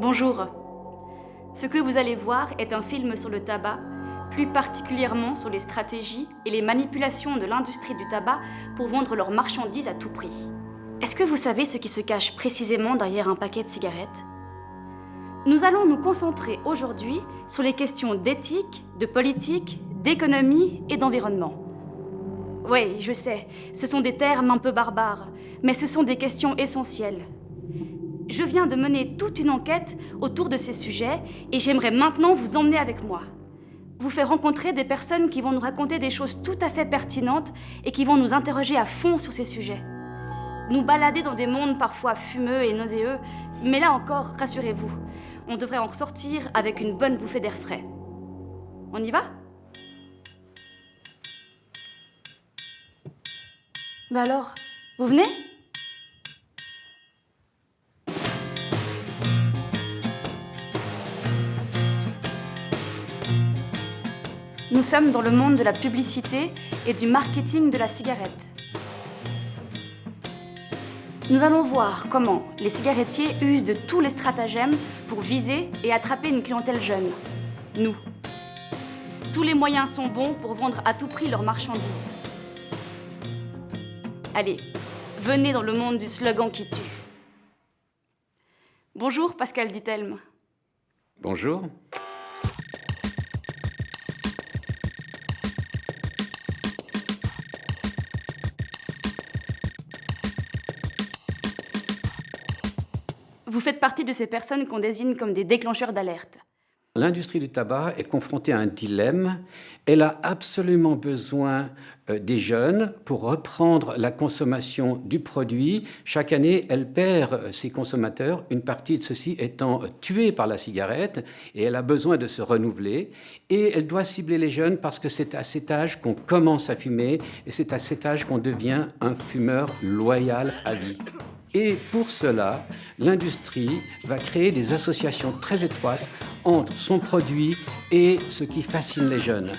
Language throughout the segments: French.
Bonjour. Ce que vous allez voir est un film sur le tabac, plus particulièrement sur les stratégies et les manipulations de l'industrie du tabac pour vendre leurs marchandises à tout prix. Est-ce que vous savez ce qui se cache précisément derrière un paquet de cigarettes ? Nous allons nous concentrer aujourd'hui sur les questions d'éthique, de politique, d'économie et d'environnement. Oui, je sais, ce sont des termes un peu barbares, mais ce sont des questions essentielles. Je viens de mener toute une enquête autour de ces sujets et j'aimerais maintenant vous emmener avec moi. Vous faire rencontrer des personnes qui vont nous raconter des choses tout à fait pertinentes et qui vont nous interroger à fond sur ces sujets. Nous balader dans des mondes parfois fumeux et nauséeux, mais là encore, rassurez-vous, on devrait en ressortir avec une bonne bouffée d'air frais. On y va ? Bah alors, vous venez ? Nous sommes dans le monde de la publicité et du marketing de la cigarette. Nous allons voir comment les cigarettiers usent de tous les stratagèmes pour viser et attraper une clientèle jeune. Nous. Tous les moyens sont bons pour vendre à tout prix leurs marchandises. Allez, venez dans le monde du slogan qui tue. Bonjour Pascal Dittelme. Bonjour. Vous faites partie de ces personnes qu'on désigne comme des déclencheurs d'alerte. L'industrie du tabac est confrontée à un dilemme. Elle a absolument besoin des jeunes pour reprendre la consommation du produit. Chaque année, elle perd ses consommateurs, une partie de ceux-ci étant tués par la cigarette, et elle a besoin de se renouveler. Et elle doit cibler les jeunes parce que c'est à cet âge qu'on commence à fumer, et c'est à cet âge qu'on devient un fumeur loyal à vie. Et pour cela, l'industrie va créer des associations très étroites entre son produit et ce qui fascine les jeunes.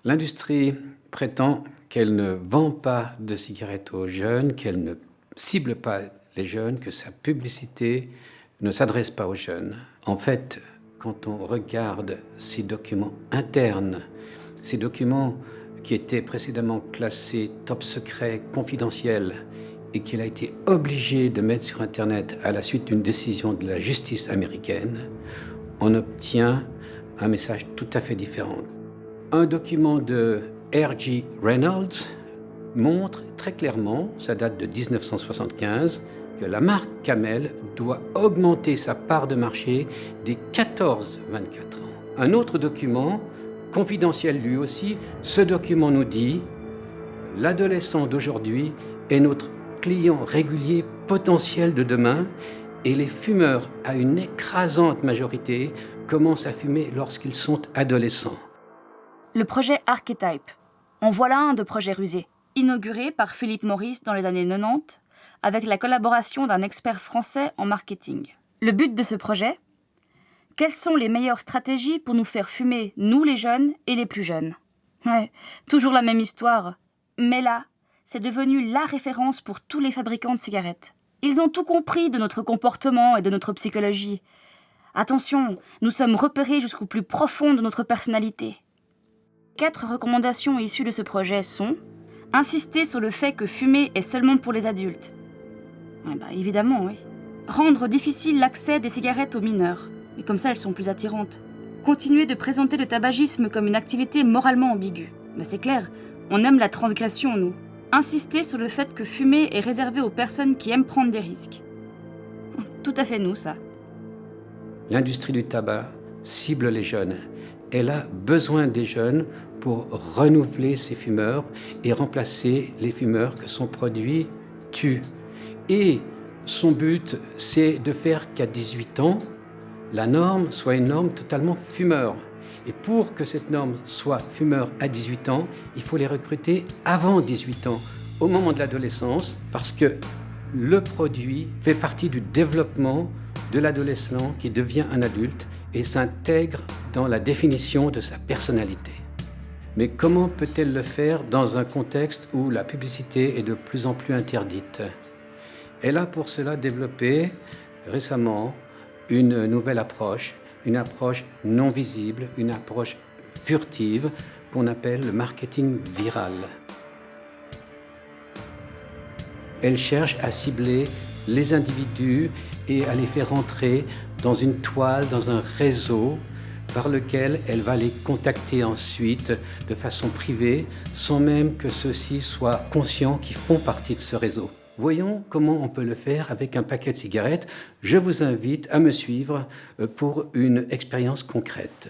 L'industrie prétend qu'elle ne vend pas de cigarettes aux jeunes, qu'elle ne cible pas les jeunes, que sa publicité ne s'adresse pas aux jeunes. En fait, quand on regarde ces documents internes, ces documents qui était précédemment classé top secret, confidentiel, et qu'il a été obligé de mettre sur Internet à la suite d'une décision de la justice américaine, on obtient un message tout à fait différent. Un document de R.G. Reynolds montre très clairement, ça date de 1975, que la marque Camel doit augmenter sa part de marché des 14-24 ans. Un autre document confidentiel lui aussi, ce document nous dit « L'adolescent d'aujourd'hui est notre client régulier potentiel de demain et les fumeurs, à une écrasante majorité, commencent à fumer lorsqu'ils sont adolescents. » Le projet Archetype. En voilà un de projets rusés. Inauguré par Philip Morris dans les années 90, avec la collaboration d'un expert français en marketing. Le but de ce projet ? Quelles sont les meilleures stratégies pour nous faire fumer, nous les jeunes et les plus jeunes ? Ouais, toujours la même histoire. Mais là, c'est devenu la référence pour tous les fabricants de cigarettes. Ils ont tout compris de notre comportement et de notre psychologie. Attention, nous sommes repérés jusqu'au plus profond de notre personnalité. 4 recommandations issues de ce projet sont « Insister sur le fait que fumer est seulement pour les adultes. » Évidemment, oui. Rendre difficile l'accès des cigarettes aux mineurs. Et comme ça, elles sont plus attirantes. Continuer de présenter le tabagisme comme une activité moralement ambiguë. C'est clair, on aime la transgression, nous. Insister sur le fait que fumer est réservé aux personnes qui aiment prendre des risques. Tout à fait nous, ça. L'industrie du tabac cible les jeunes. Elle a besoin des jeunes pour renouveler ses fumeurs et remplacer les fumeurs que son produit tue. Et son but, c'est de faire qu'à 18 ans, la norme soit une norme totalement fumeur. Et pour que cette norme soit fumeur à 18 ans, il faut les recruter avant 18 ans, au moment de l'adolescence, parce que le produit fait partie du développement de l'adolescent qui devient un adulte et s'intègre dans la définition de sa personnalité. Mais comment peut-elle le faire dans un contexte où la publicité est de plus en plus interdite? Elle a pour cela développé récemment une nouvelle approche, une approche non visible, une approche furtive qu'on appelle le marketing viral. Elle cherche à cibler les individus et à les faire entrer dans une toile, dans un réseau par lequel elle va les contacter ensuite de façon privée, sans même que ceux-ci soient conscients qu'ils font partie de ce réseau. Voyons comment on peut le faire avec un paquet de cigarettes. Je vous invite à me suivre pour une expérience concrète.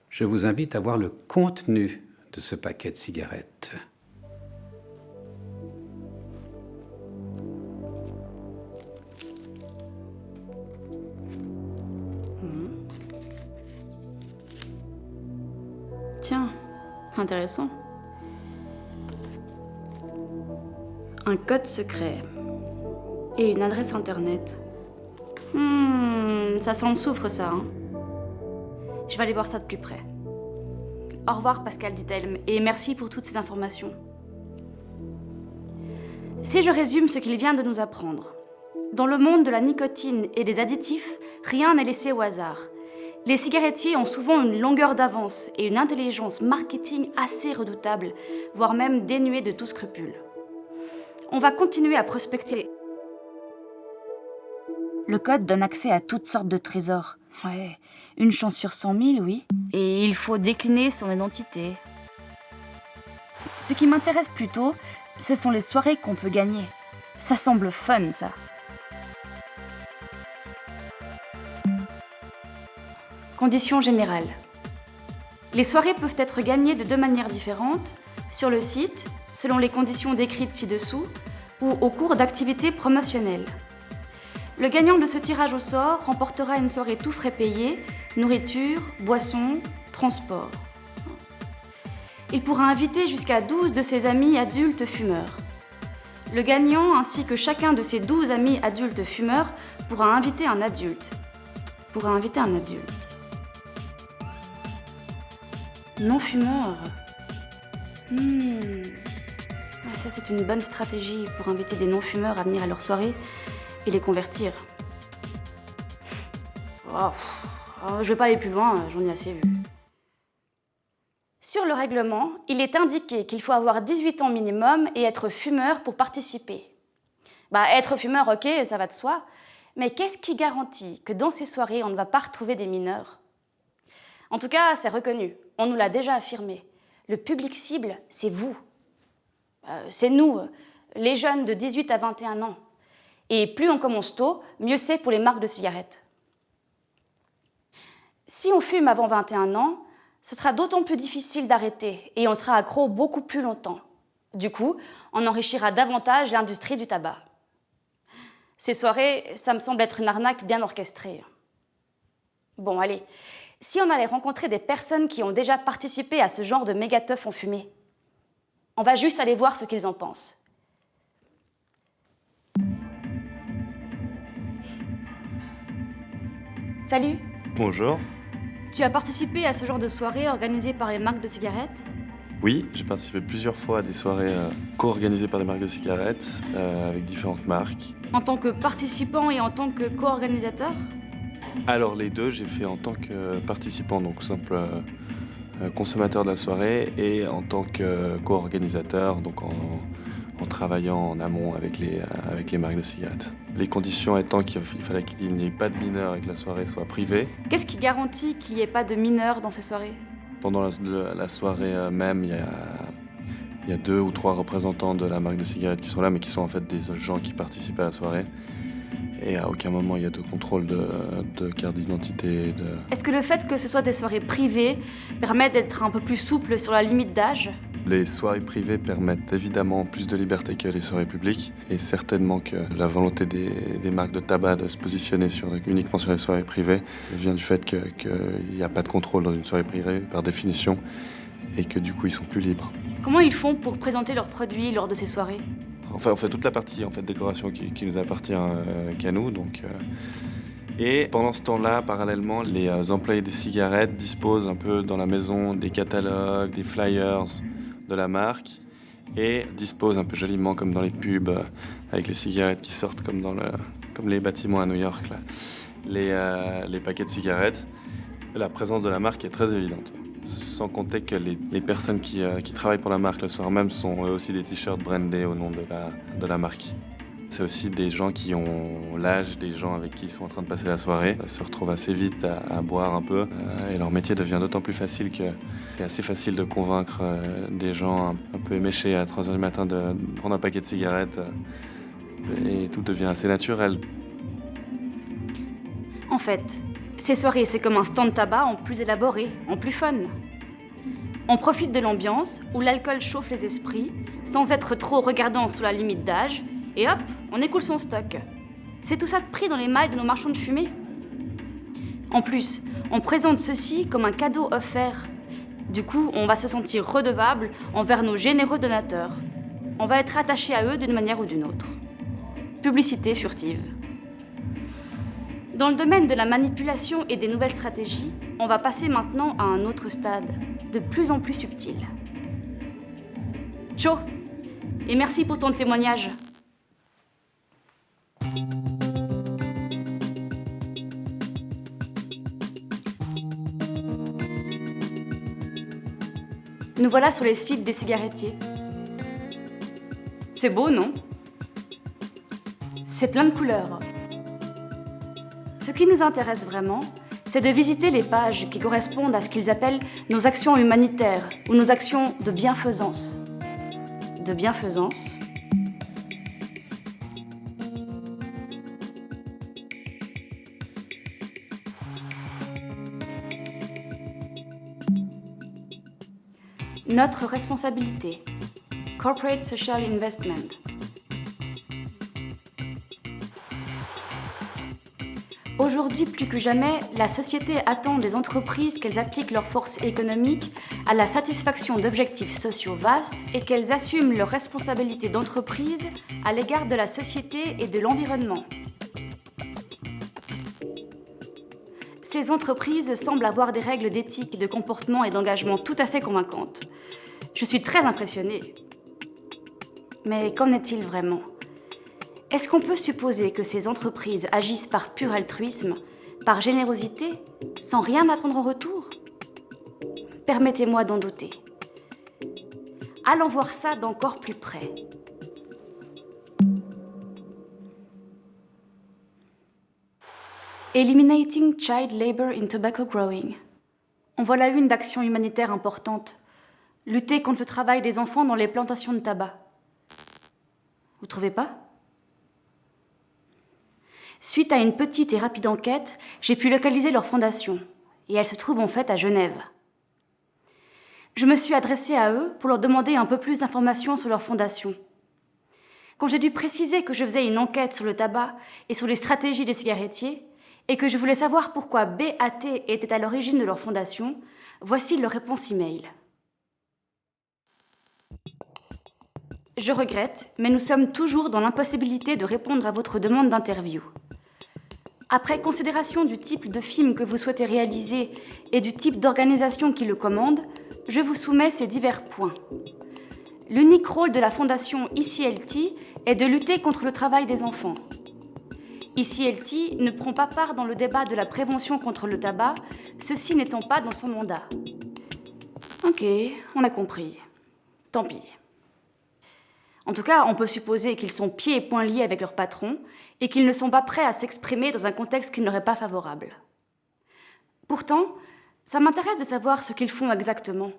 Je vous invite à voir le contenu de ce paquet de cigarettes. Tiens, intéressant. Un code secret et une adresse internet. Ça sent le soufre, ça. Hein. Je vais aller voir ça de plus près. Au revoir, Pascal, dit-elle, et merci pour toutes ces informations. Si je résume ce qu'il vient de nous apprendre, dans le monde de la nicotine et des additifs, rien n'est laissé au hasard. Les cigarettiers ont souvent une longueur d'avance et une intelligence marketing assez redoutable, voire même dénuée de tout scrupule. On va continuer à prospecter. Le code donne accès à toutes sortes de trésors. Ouais, une chance sur 100 000, oui. Et il faut décliner son identité. Ce qui m'intéresse plutôt, ce sont les soirées qu'on peut gagner. Ça semble fun, ça. Conditions générales. Les soirées peuvent être gagnées de deux manières différentes, sur le site, selon les conditions décrites ci-dessous, ou au cours d'activités promotionnelles. Le gagnant de ce tirage au sort remportera une soirée tout frais payée, nourriture, boissons, transport. Il pourra inviter jusqu'à 12 de ses amis adultes fumeurs. Le gagnant, ainsi que chacun de ses 12 amis adultes fumeurs, pourra inviter un adulte. Non-fumeur. Ça, c'est une bonne stratégie pour inviter des non-fumeurs à venir à leur soirée et les convertir. Je vais pas aller plus loin, j'en ai assez vu. Sur le règlement, il est indiqué qu'il faut avoir 18 ans minimum et être fumeur pour participer. Être fumeur, ok, ça va de soi, mais qu'est-ce qui garantit que dans ces soirées, on ne va pas retrouver des mineurs? En tout cas, c'est reconnu, on nous l'a déjà affirmé. Le public cible, c'est vous. C'est nous, les jeunes de 18 à 21 ans. Et plus on commence tôt, mieux c'est pour les marques de cigarettes. Si on fume avant 21 ans, ce sera d'autant plus difficile d'arrêter et on sera accro beaucoup plus longtemps. Du coup, on enrichira davantage l'industrie du tabac. Ces soirées, ça me semble être une arnaque bien orchestrée. Bon, allez, si on allait rencontrer des personnes qui ont déjà participé à ce genre de méga-teuf en fumée, on va juste aller voir ce qu'ils en pensent. Salut. Bonjour. Tu as participé à ce genre de soirée organisée par les marques de cigarettes? Oui, j'ai participé plusieurs fois à des soirées co-organisées par des marques de cigarettes avec différentes marques. En tant que participant et en tant que co-organisateur? Alors les deux, j'ai fait en tant que participant, donc simple consommateur de la soirée, et en tant que co-organisateur, donc en travaillant en amont avec les marques de cigarettes. Les conditions étant qu'il fallait qu'il n'y ait pas de mineurs et que la soirée soit privée. Qu'est-ce qui garantit qu'il n'y ait pas de mineurs dans ces soirées? Pendant la soirée même, il y a 2 ou 3 représentants de la marque de cigarettes qui sont là, mais qui sont en fait des gens qui participent à la soirée. Et à aucun moment il y a de contrôle de carte d'identité. Est-ce que le fait que ce soit des soirées privées permet d'être un peu plus souple sur la limite d'âge? Les soirées privées permettent évidemment plus de liberté que les soirées publiques. Et certainement que la volonté des marques de tabac de se positionner uniquement sur les soirées privées vient du fait qu'il n'y a pas de contrôle dans une soirée privée par définition et que du coup ils sont plus libres. Comment ils font pour présenter leurs produits lors de ces soirées? Enfin, on fait toute la partie décoration qui nous appartient qu'à nous. Donc, Et pendant ce temps-là, parallèlement, les employés des cigarettes disposent un peu dans la maison des catalogues, des flyers de la marque et disposent un peu joliment comme dans les pubs avec les cigarettes qui sortent comme les bâtiments à New York, là. Les paquets de cigarettes. La présence de la marque est très évidente. Sans compter que les personnes qui travaillent pour la marque le soir même sont eux aussi des t-shirts brandés au nom de la marque. C'est aussi des gens qui ont l'âge des gens avec qui ils sont en train de passer la soirée, se retrouvent assez vite à boire un peu et leur métier devient d'autant plus facile que c'est assez facile de convaincre des gens un peu éméchés à 3h du matin de prendre un paquet de cigarettes et tout devient assez naturel. En fait, ces soirées, c'est comme un stand tabac en plus élaboré, en plus fun. On profite de l'ambiance où l'alcool chauffe les esprits, sans être trop regardant sous la limite d'âge, et hop, on écoule son stock. C'est tout ça de pris dans les mailles de nos marchands de fumée. En plus, on présente ceci comme un cadeau offert. Du coup, on va se sentir redevable envers nos généreux donateurs. On va être attaché à eux d'une manière ou d'une autre. Publicité furtive. Dans le domaine de la manipulation et des nouvelles stratégies, on va passer maintenant à un autre stade, de plus en plus subtil. Ciao, et merci pour ton témoignage. Nous voilà sur les sites des cigarettiers. C'est beau, non? C'est plein de couleurs. Ce qui nous intéresse vraiment, c'est de visiter les pages qui correspondent à ce qu'ils appellent nos actions humanitaires ou nos actions de bienfaisance. De bienfaisance. Notre responsabilité. Corporate Social Investment. Aujourd'hui, plus que jamais, la société attend des entreprises qu'elles appliquent leur force économique à la satisfaction d'objectifs sociaux vastes et qu'elles assument leurs responsabilités d'entreprise à l'égard de la société et de l'environnement. Ces entreprises semblent avoir des règles d'éthique, de comportement et d'engagement tout à fait convaincantes. Je suis très impressionnée. Mais qu'en est-il vraiment ? Est-ce qu'on peut supposer que ces entreprises agissent par pur altruisme, par générosité, sans rien attendre en retour ? Permettez-moi d'en douter. Allons voir ça d'encore plus près. Eliminating Child Labor in Tobacco Growing. En voilà une d'action humanitaire importante. Lutter contre le travail des enfants dans les plantations de tabac. Vous trouvez pas ? Suite à une petite et rapide enquête, j'ai pu localiser leur fondation, et elle se trouve en fait à Genève. Je me suis adressée à eux pour leur demander un peu plus d'informations sur leur fondation. Quand j'ai dû préciser que je faisais une enquête sur le tabac et sur les stratégies des cigarettiers, et que je voulais savoir pourquoi BAT était à l'origine de leur fondation, voici leur réponse email. Je regrette, mais nous sommes toujours dans l'impossibilité de répondre à votre demande d'interview. Après considération du type de film que vous souhaitez réaliser et du type d'organisation qui le commande, je vous soumets ces divers points. L'unique rôle de la fondation ICLT est de lutter contre le travail des enfants. ICLT ne prend pas part dans le débat de la prévention contre le tabac, ceci n'étant pas dans son mandat. Ok, on a compris. Tant pis. En tout cas, on peut supposer qu'ils sont pieds et poings liés avec leur patron et qu'ils ne sont pas prêts à s'exprimer dans un contexte qui ne leur est pas favorable. Pourtant, ça m'intéresse de savoir ce qu'ils font exactement.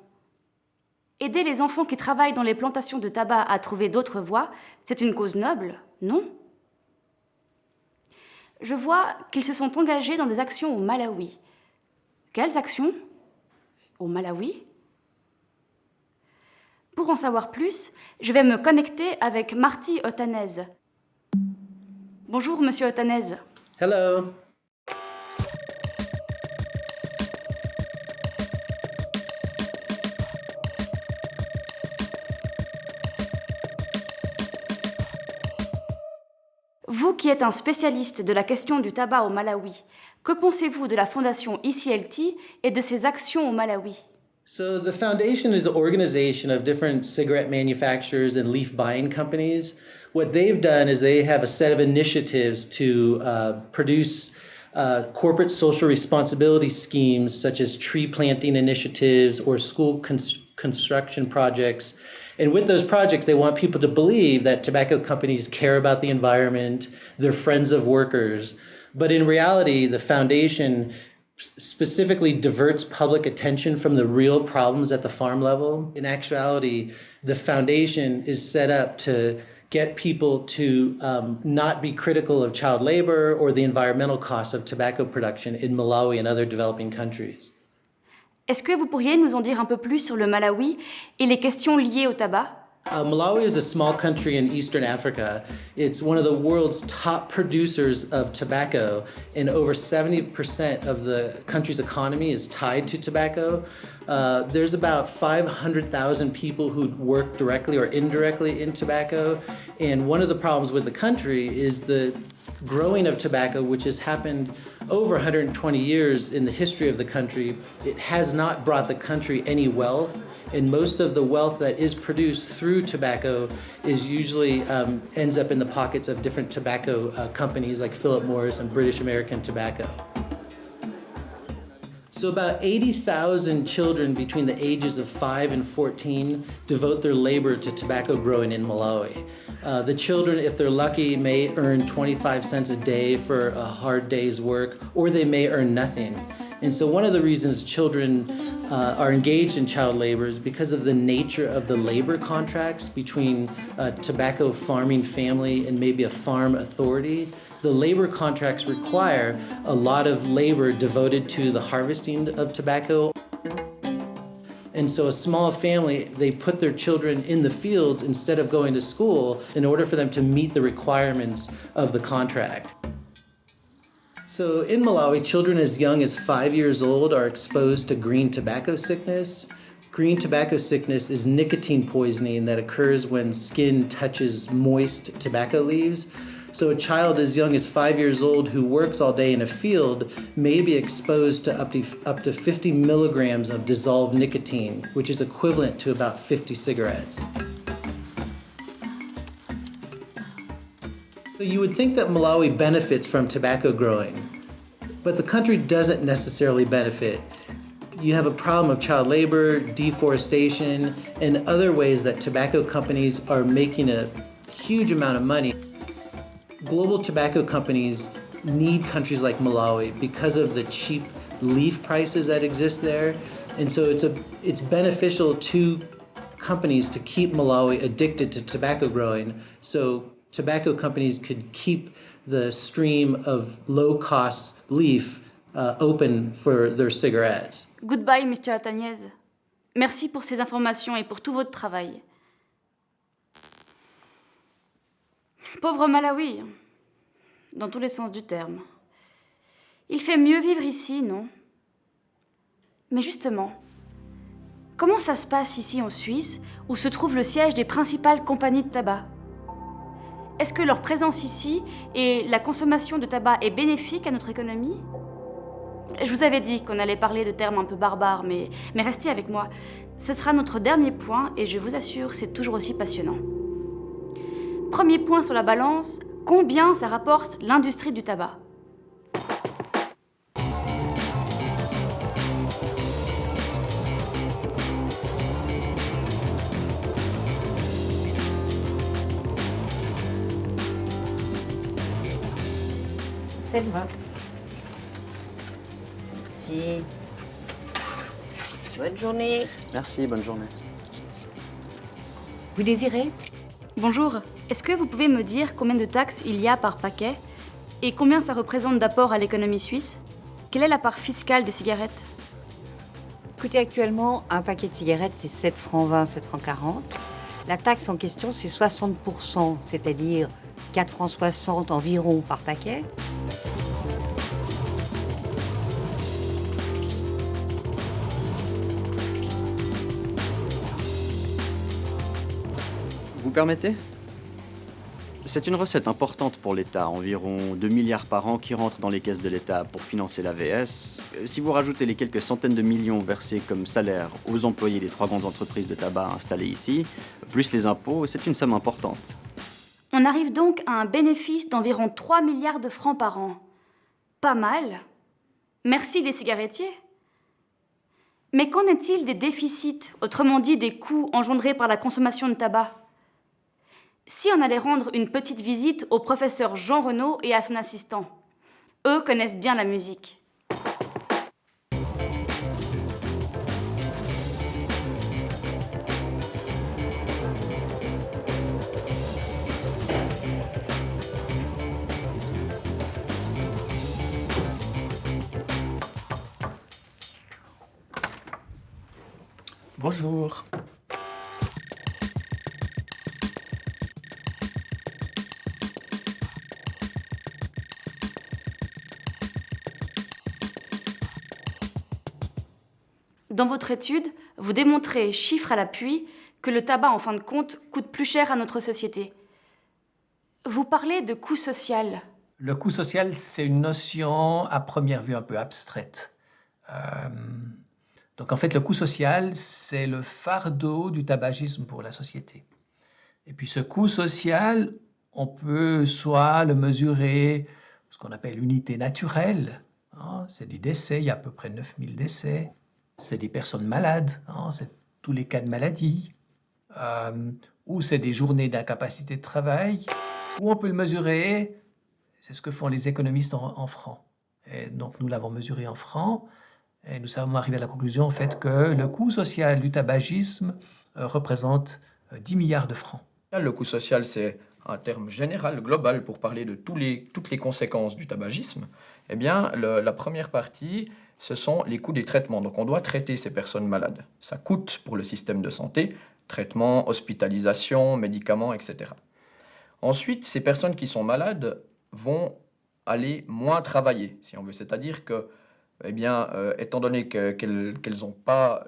Aider les enfants qui travaillent dans les plantations de tabac à trouver d'autres voies, c'est une cause noble, non ? Je vois qu'ils se sont engagés dans des actions au Malawi. Quelles actions ? Au Malawi ? Pour en savoir plus, je vais me connecter avec Marty Otanez. Bonjour, monsieur Otanez. Hello. Vous qui êtes un spécialiste de la question du tabac au Malawi, que pensez-vous de la fondation ECLT et de ses actions au Malawi? So the foundation is an organization of different cigarette manufacturers and leaf buying companies. What they've done is they have a set of initiatives to produce corporate social responsibility schemes such as tree planting initiatives or school construction projects. And with those projects, they want people to believe that tobacco companies care about the environment, they're friends of workers. But in reality, the foundation specifically diverts public attention from the real problems at the farm level. In actuality, the foundation is set up to get people to not be critical of child labor or the environmental costs of tobacco production in Malawi and other developing countries. Est-ce que vous pourriez nous en dire un peu plus sur le Malawi et les questions liées au tabac? Malawi is a small country in Eastern Africa. It's one of the world's top producers of tobacco, and over 70% of the country's economy is tied to tobacco. There's about 500,000 people who work directly or indirectly in tobacco, and one of the problems with the country is the growing of tobacco, which has happened over 120 years in the history of the country. It has not brought the country any wealth, and most of the wealth that is produced through tobacco is usually ends up in the pockets of different tobacco companies like Philip Morris and British American Tobacco. So about 80,000 children between the ages of 5 and 14 devote their labor to tobacco growing in Malawi. The children, if they're lucky, may earn 25 cents a day for a hard day's work, or they may earn nothing. And so one of the reasons children are engaged in child labor is because of the nature of the labor contracts between a tobacco farming family and maybe a farm authority. The labor contracts require a lot of labor devoted to the harvesting of tobacco. And so a small family, they put their children in the fields instead of going to school in order for them to meet the requirements of the contract. So in Malawi, children as young as 5 years old are exposed to green tobacco sickness. Green tobacco sickness is nicotine poisoning that occurs when skin touches moist tobacco leaves. So a child as young as 5 years old who works all day in a field may be exposed to up to 50 milligrams of dissolved nicotine, which is equivalent to about 50 cigarettes. So you would think that Malawi benefits from tobacco growing, but the country doesn't necessarily benefit. You have a problem of child labor, deforestation, and other ways that tobacco companies are making a huge amount of money. Global tobacco companies need countries like Malawi because of the cheap leaf prices that exist there. And so it's beneficial to companies to keep Malawi addicted to tobacco growing, so tobacco companies could keep the stream of low-cost leaf open for their cigarettes. Goodbye, Mr. Atagnez. Merci pour ces informations et pour tout votre travail. Pauvre Malawi, dans tous les sens du terme. Il fait mieux vivre ici, non? Mais justement, comment ça se passe ici en Suisse, où se trouve le siège des principales compagnies de tabac? Est-ce que leur présence ici et la consommation de tabac est bénéfique à notre économie? Je vous avais dit qu'on allait parler de termes un peu barbares, mais restez avec moi. Ce sera notre dernier point et je vous assure, c'est toujours aussi passionnant. Premier point sur la balance, combien ça rapporte l'industrie du tabac? C'est le vôtre. Merci. Bonne journée. Merci, bonne journée. Vous désirez? Bonjour, est-ce que vous pouvez me dire combien de taxes il y a par paquet et combien ça représente d'apport à l'économie suisse? Quelle est la part fiscale des cigarettes? Écoutez, actuellement, un paquet de cigarettes, c'est 7 francs 20, 7 francs 40. La taxe en question, c'est 60%, c'est-à-dire 4 francs 60 environ par paquet. Vous permettez? C'est une recette importante pour l'État, environ 2 milliards par an qui rentrent dans les caisses de l'État pour financer l'AVS. Si vous rajoutez les quelques centaines de millions versés comme salaire aux employés des 3 grandes entreprises de tabac installées ici, plus les impôts, c'est une somme importante. On arrive donc à un bénéfice d'environ 3 milliards de francs par an. Pas mal. Merci les cigarettiers. Mais qu'en est-il des déficits, autrement dit des coûts engendrés par la consommation de tabac ? Si on allait rendre une petite visite au professeur Jean Renaud et à son assistant. Eux connaissent bien la musique. Bonjour. Dans votre étude, vous démontrez, chiffres à l'appui, que le tabac, en fin de compte, coûte plus cher à notre société. Vous parlez de coût social. Le coût social, c'est une notion à première vue un peu abstraite. Donc en fait, le coût social, c'est le fardeau du tabagisme pour la société. Et puis ce coût social, on peut soit le mesurer, ce qu'on appelle unité naturelle, hein, c'est des décès, il y a à peu près 9000 décès, c'est des personnes malades, hein, c'est tous les cas de maladie, ou c'est des journées d'incapacité de travail, ou on peut le mesurer, c'est ce que font les économistes en francs. Et donc nous l'avons mesuré en francs, et nous sommes arrivés à la conclusion en fait que le coût social du tabagisme représente 10 milliards de francs. Le coût social, c'est un terme général, global, pour parler de toutes les conséquences du tabagisme. Eh bien, la première partie, ce sont les coûts des traitements. Donc on doit traiter ces personnes malades. Ça coûte pour le système de santé, traitement, hospitalisation, médicaments, etc. Ensuite, ces personnes qui sont malades vont aller moins travailler, si on veut. C'est-à-dire que, eh bien, étant donné qu'elles n'ont pas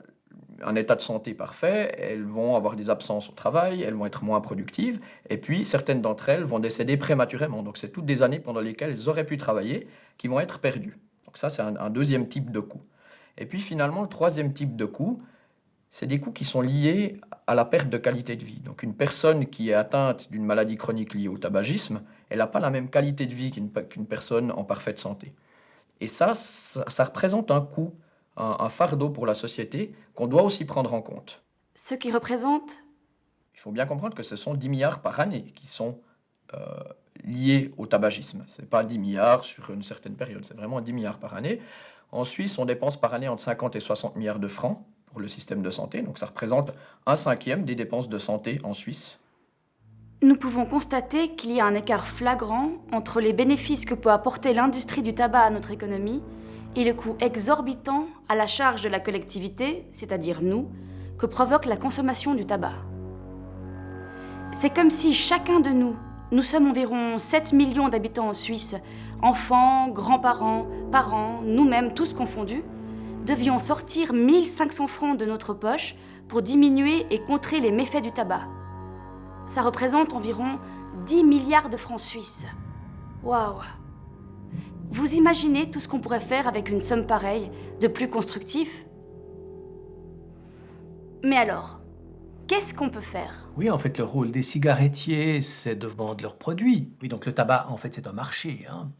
un état de santé parfait, elles vont avoir des absences au travail, elles vont être moins productives, et puis certaines d'entre elles vont décéder prématurément. Donc c'est toutes des années pendant lesquelles elles auraient pu travailler qui vont être perdues. Donc ça, c'est un deuxième type de coût. Et puis finalement, le troisième type de coût, c'est des coûts qui sont liés à la perte de qualité de vie. Donc une personne qui est atteinte d'une maladie chronique liée au tabagisme, elle n'a pas la même qualité de vie qu'une personne en parfaite santé. Et ça représente un coût, un fardeau pour la société qu'on doit aussi prendre en compte. Ce qui représente ? Il faut bien comprendre que ce sont 10 milliards par année qui sont liés au tabagisme. Ce n'est pas 10 milliards sur une certaine période, c'est vraiment 10 milliards par année. En Suisse, on dépense par année entre 50 et 60 milliards de francs pour le système de santé, donc ça représente 1/5 des dépenses de santé en Suisse. Nous pouvons constater qu'il y a un écart flagrant entre les bénéfices que peut apporter l'industrie du tabac à notre économie et le coût exorbitant à la charge de la collectivité, c'est-à-dire nous, que provoque la consommation du tabac. C'est comme si chacun de nous sommes environ 7 millions d'habitants en Suisse, enfants, grands-parents, parents, nous-mêmes, tous confondus, devions sortir 1500 francs de notre poche pour diminuer et contrer les méfaits du tabac. Ça représente environ 10 milliards de francs suisses. Waouh! Vous imaginez tout ce qu'on pourrait faire avec une somme pareille, de plus constructif? Mais alors, qu'est-ce qu'on peut faire? Oui, en fait, le rôle des cigarettiers, c'est de vendre leurs produits. Oui, donc le tabac, en fait, c'est un marché, hein.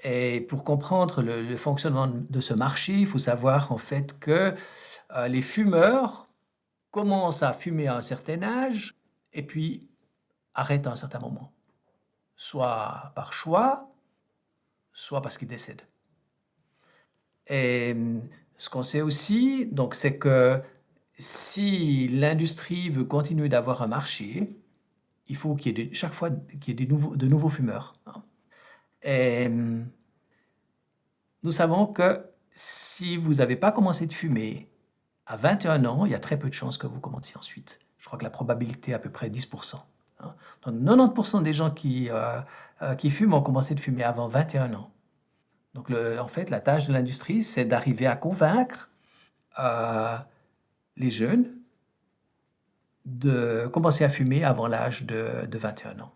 Et pour comprendre le fonctionnement de ce marché, il faut savoir en fait que les fumeurs commencent à fumer à un certain âge et puis arrêtent à un certain moment, soit par choix, soit parce qu'ils décèdent. Et ce qu'on sait aussi, donc, c'est que si l'industrie veut continuer d'avoir un marché, il faut qu'il y ait chaque fois qu'il y ait de nouveaux fumeurs, hein. Et nous savons que si vous n'avez pas commencé de fumer à 21 ans, il y a très peu de chances que vous commenciez ensuite. Je crois que la probabilité est à peu près 10%. Hein. Donc 90% des gens qui fument ont commencé de fumer avant 21 ans. Donc en fait, la tâche de l'industrie, c'est d'arriver à convaincre les jeunes de commencer à fumer avant l'âge de 21 ans.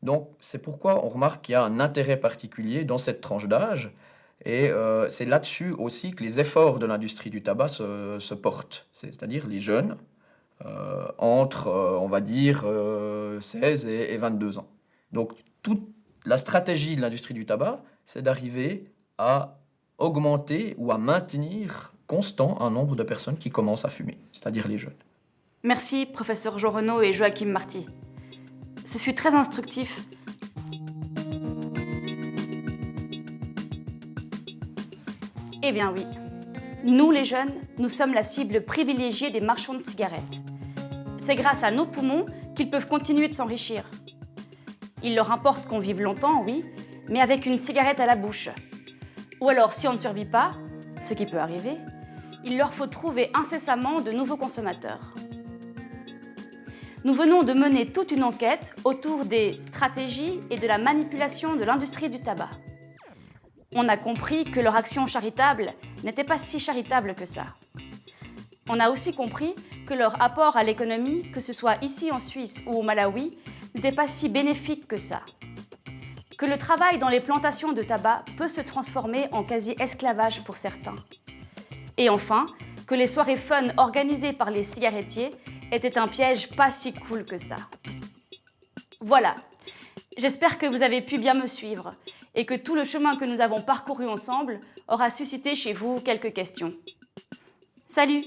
Donc, c'est pourquoi on remarque qu'il y a un intérêt particulier dans cette tranche d'âge. Et c'est là-dessus aussi que les efforts de l'industrie du tabac se portent. C'est-à-dire les jeunes, entre, on va dire, 16 et 22 ans. Donc, toute la stratégie de l'industrie du tabac, c'est d'arriver à augmenter ou à maintenir constant un nombre de personnes qui commencent à fumer, c'est-à-dire les jeunes. Merci, professeur Jean Renaud et Joachim Marty. Ce fut très instructif. Eh bien oui, nous les jeunes, nous sommes la cible privilégiée des marchands de cigarettes. C'est grâce à nos poumons qu'ils peuvent continuer de s'enrichir. Il leur importe qu'on vive longtemps, oui, mais avec une cigarette à la bouche. Ou alors, si on ne survit pas, ce qui peut arriver, il leur faut trouver incessamment de nouveaux consommateurs. Nous venons de mener toute une enquête autour des stratégies et de la manipulation de l'industrie du tabac. On a compris que leur action charitable n'était pas si charitable que ça. On a aussi compris que leur apport à l'économie, que ce soit ici en Suisse ou au Malawi, n'était pas si bénéfique que ça. Que le travail dans les plantations de tabac peut se transformer en quasi-esclavage pour certains. Et enfin, que les soirées fun organisées par les cigarettiers étaient un piège pas si cool que ça. Voilà, j'espère que vous avez pu bien me suivre et que tout le chemin que nous avons parcouru ensemble aura suscité chez vous quelques questions. Salut!